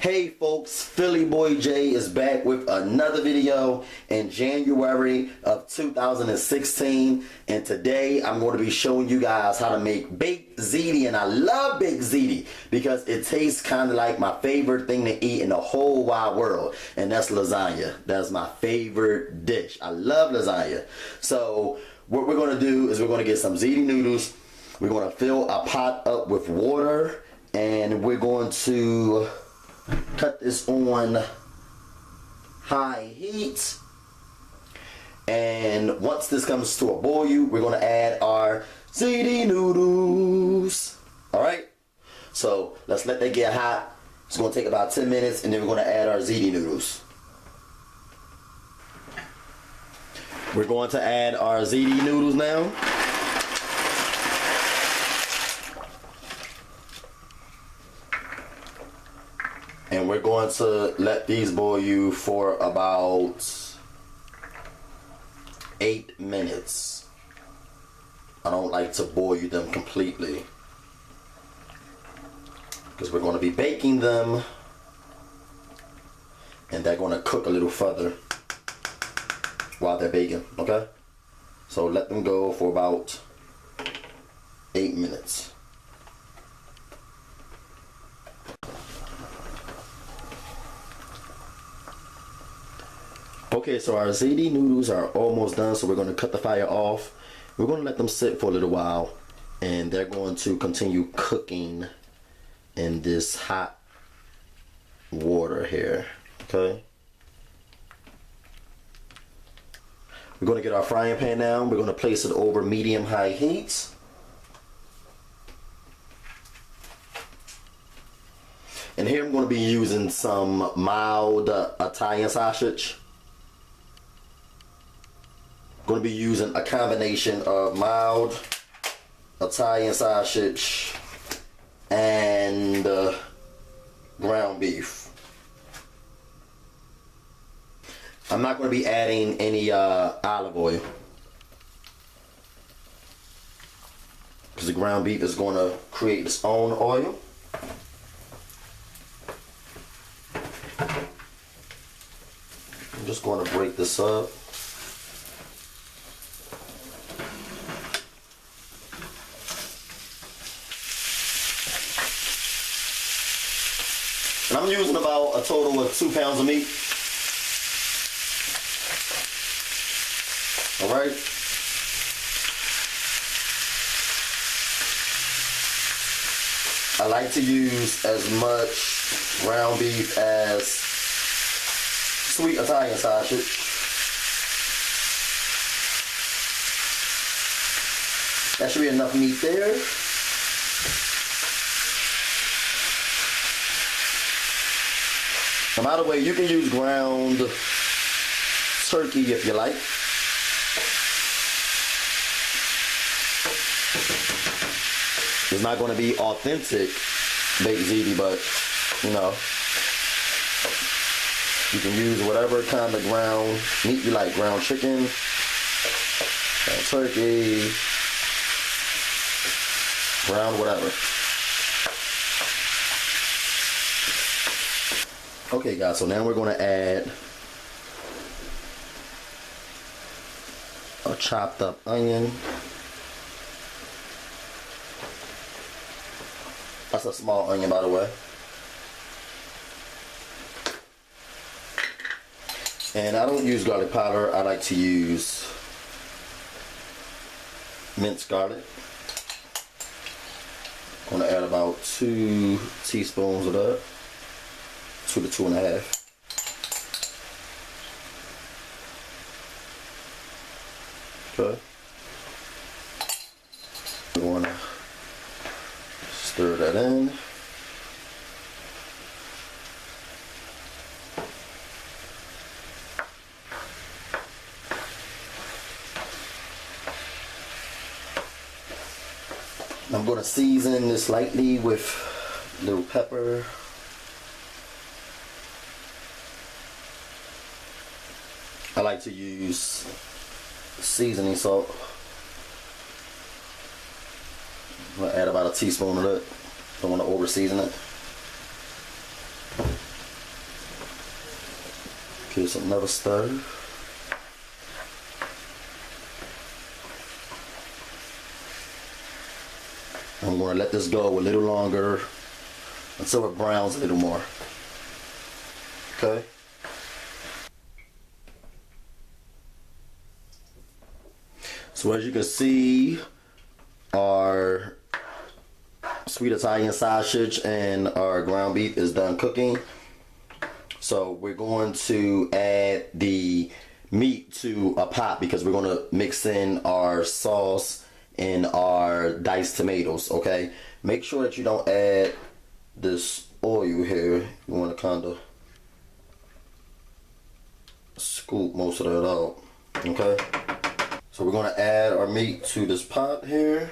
Hey folks, Philly Boy J is back with another video in January of 2016, and today I'm going to be showing you guys how to make baked ziti. And I love baked ziti because it tastes kind of like my favorite thing to eat in the whole wide world, and that's lasagna. That's my favorite dish. I love lasagna. So what we're going to do is we're going to get some ziti noodles. We're going to fill a pot up with water, and we're going to cut this on high heat. And once this comes to a boil, we're going to add our ziti noodles. Alright, so let's let that get hot. It's going to take about 10 minutes, and then we're going to add our ziti noodles. We're going to add our ziti noodles now. And we're going to let these boil for about 8 minutes. I don't like to boil them completely because we're going to be baking them, and they're going to cook a little further while they're baking, okay? So let them go for about 8 minutes. Okay, so our ziti noodles are almost done, so we're going to cut the fire off. We're going to let them sit for a little while, and they're going to continue cooking in this hot water here, okay? We're going to get our frying pan now. We're going to place it over medium-high heat. And here I'm going to be using some mild Italian sausage. Going to be using a combination of mild Italian sausage and ground beef. I'm not going to be adding any olive oil because the ground beef is going to create its own oil. I'm just going to break this up. And I'm using about a total of 2 pounds of meat. Alright. I like to use as much ground beef as sweet Italian sausage. That should be enough meat there. By the way, you can use ground turkey if you like. It's not going to be authentic baked ziti, but you know, you can use whatever kind of ground meat you like. Ground chicken, ground turkey, ground whatever. Okay guys, so now we're going to add a chopped up onion. That's a small onion, by the way. And I don't use garlic powder. I like to use minced garlic. I'm going to add about 2 teaspoons of that. 2 to 2.5. Okay. We want to stir that in. I'm going to season this lightly with a little pepper. I like to use seasoning salt. I'm going to add about a teaspoon of that. Don't want to over season it. Give it another stir. I'm going to let this go a little longer until it browns a little more. Okay. So as you can see, our sweet Italian sausage and our ground beef is done cooking. So we're going to add the meat to a pot because we're going to mix in our sauce and our diced tomatoes, okay? Make sure that you don't add this oil here. You want to kind of scoop most of that out, okay? So we're going to add our meat to this pot here.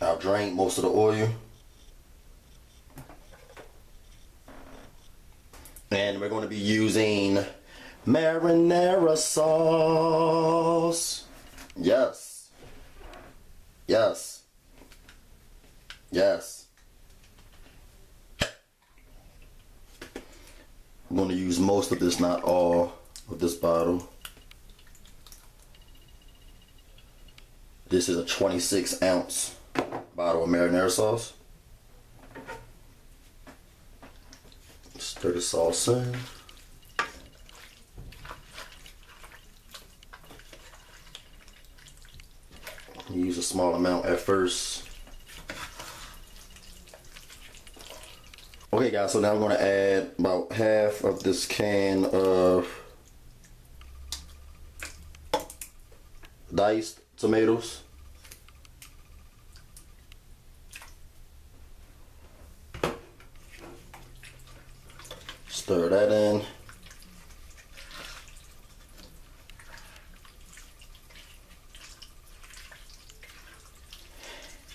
I'll drain most of the oil. And we're going to be using marinara sauce. Yes. Yes. Yes. I'm going to use most of this, not all of this bottle. This is a 26-ounce bottle of marinara sauce. Stir the sauce in. Use a small amount at first. Okay guys, so now I'm going to add about half of this can of diced tomatoes. Stir that in.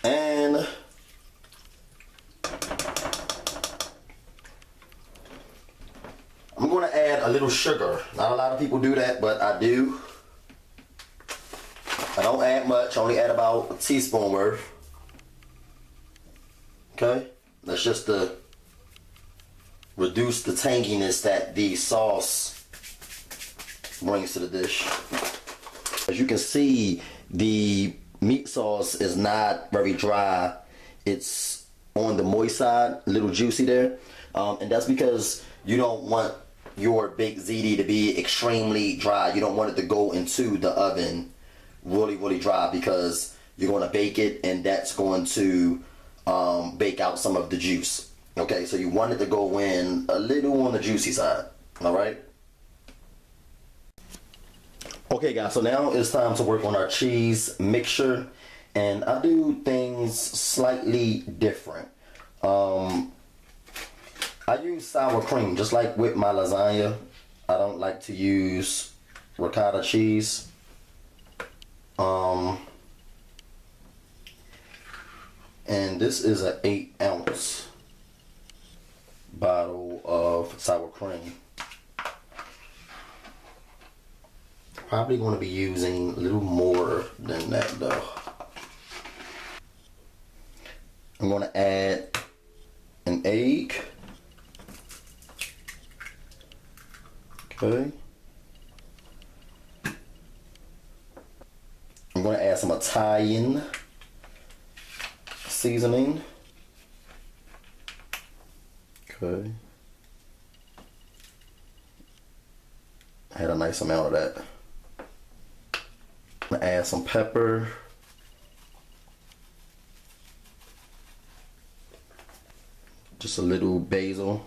And I'm going to add a little sugar. Not a lot of people do that, but I do. I don't add much, I only add about a teaspoon worth. Okay? That's just to reduce the tanginess that the sauce brings to the dish. As you can see, the meat sauce is not very dry. It's on the moist side, a little juicy there. And that's because you don't want your baked ziti to be extremely dry. You don't want it to go into the oven really, really dry because you're going to bake it and that's going to bake out some of the juice. Okay, so you want it to go in a little on the juicy side. Alright? Okay guys, so now it's time to work on our cheese mixture. And I do things slightly different. I use sour cream, just like with my lasagna. I don't like to use ricotta cheese. And this is an 8-ounce bottle of sour cream. Probably going to be using a little more than that though. I'm going to add an egg. Okay. I'm going to add some Italian seasoning. Okay. I had a nice amount of that. I'm going to add some pepper. Just a little basil.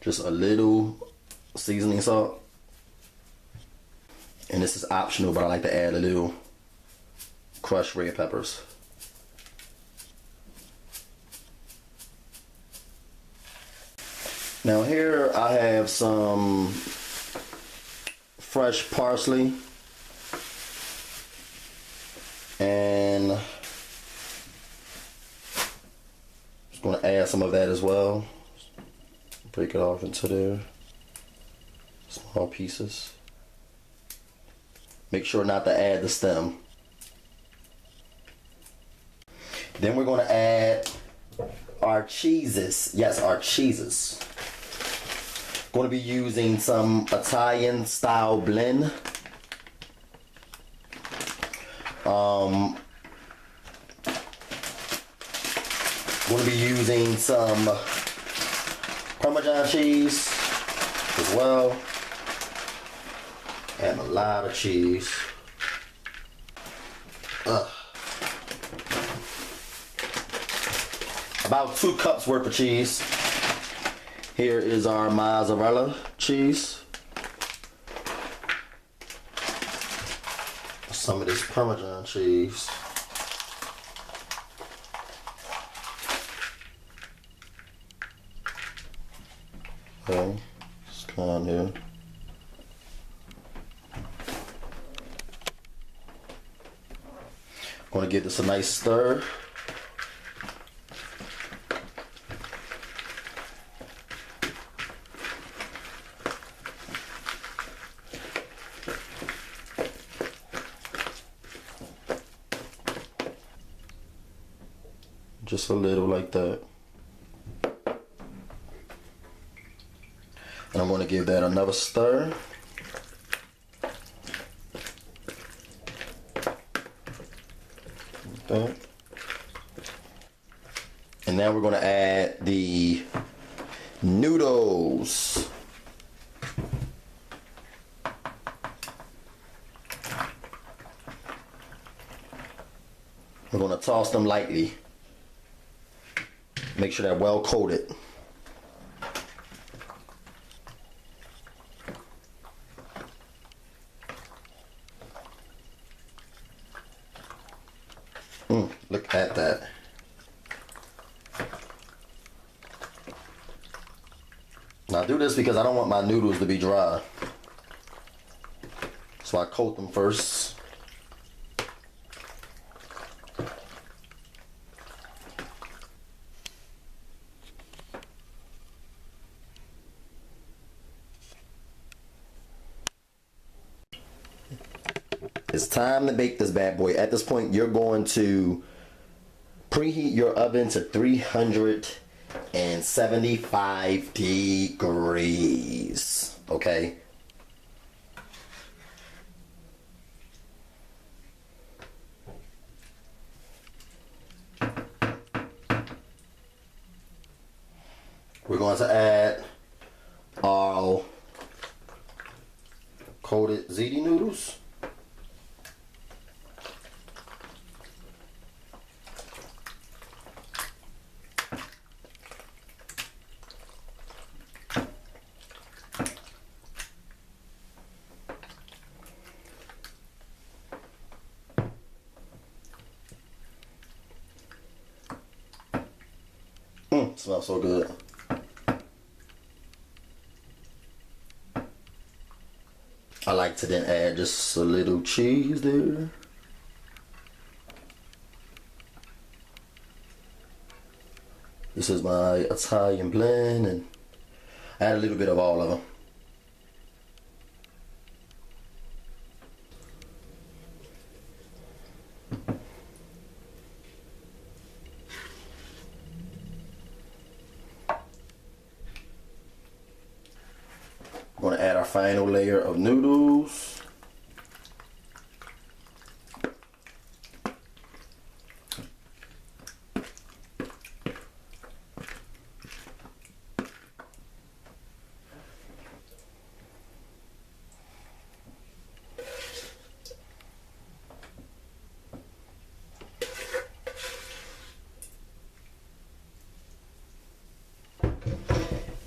Just a little seasoning salt. And this is optional, but I like to add a little crushed red peppers. Now here I have some fresh parsley. And I'm just going to add some of that as well. Break it off into their small pieces. Make sure not to add the stem. Then we're going to add our cheeses. Yes, our cheeses. Going to be using some Italian style blend. Going to be using some Parmesan cheese as well. Add a lot of cheese. About 2 cups worth of cheese. Here is our mozzarella cheese. Some of this Parmesan cheese. Okay, just come on here. Going to give this a nice stir. Just a little like that. And I'm going to give that another stir. Okay. And now we're going to add the noodles. We're going to toss them lightly. Make sure they're well coated. Look at that. Now I do this because I don't want my noodles to be dry. So I coat them first. It's time to bake this bad boy. At this point, you're going to preheat your oven to 375 degrees. Okay? We're going to add our coated ziti noodles. Smells so good. I like to then add just a little cheese there. This is my Italian blend, and add a little bit of all of them. We're going to add our final layer of noodles.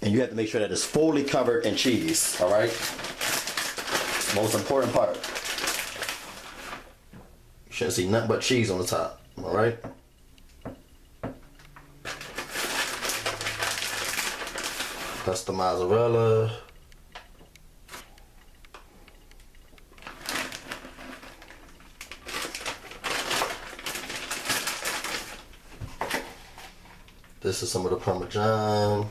And you have to make sure that it's fully covered in cheese, all right? Most important part. You shouldn't see nothing but cheese on the top, all right? That's the mozzarella. This is some of the Parmesan.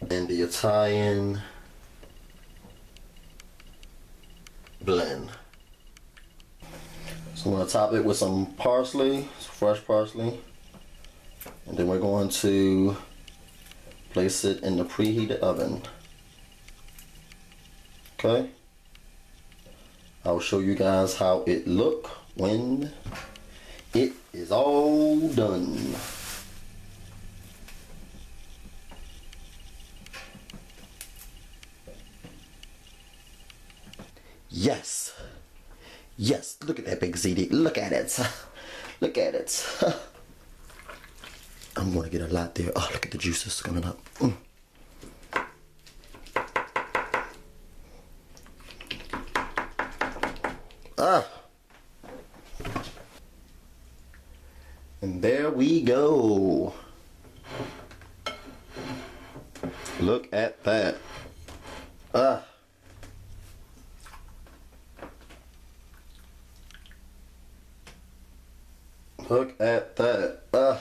And the Italian blend. So I'm going to top it with some parsley, fresh parsley. And then we're going to place it in the preheated oven. Okay. I'll show you guys how it look when it is all done. Yes. Yes, look at that Baked Ziti. Look at it. Look at it. I'm gonna get a lot there. Oh, look at the juices coming up. And there we go. Look at that. Look at that.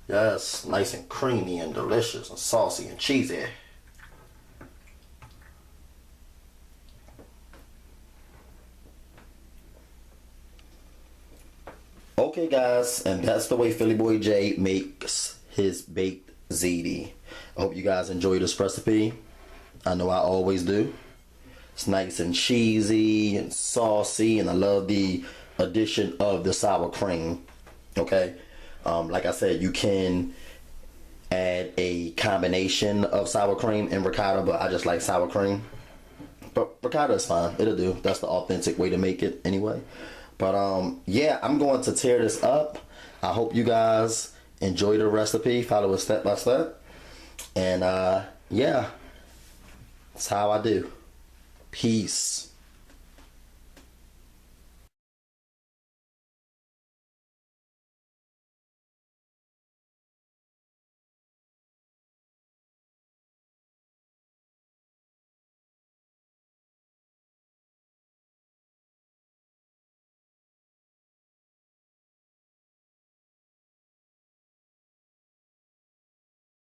Yes, nice and creamy and delicious and saucy and cheesy. Okay guys, and that's the way Philly Boy J makes his baked ziti. I hope you guys enjoy this recipe. I know I always do. It's nice and cheesy and saucy, and I love the addition of the sour cream. Okay, like I said, you can add a combination of sour cream and ricotta, but I just like sour cream. But ricotta is fine, it'll do. That's the authentic way to make it anyway. But yeah, I'm going to tear this up. I hope you guys enjoy the recipe, follow it step by step. And yeah, that's how I do. Peace.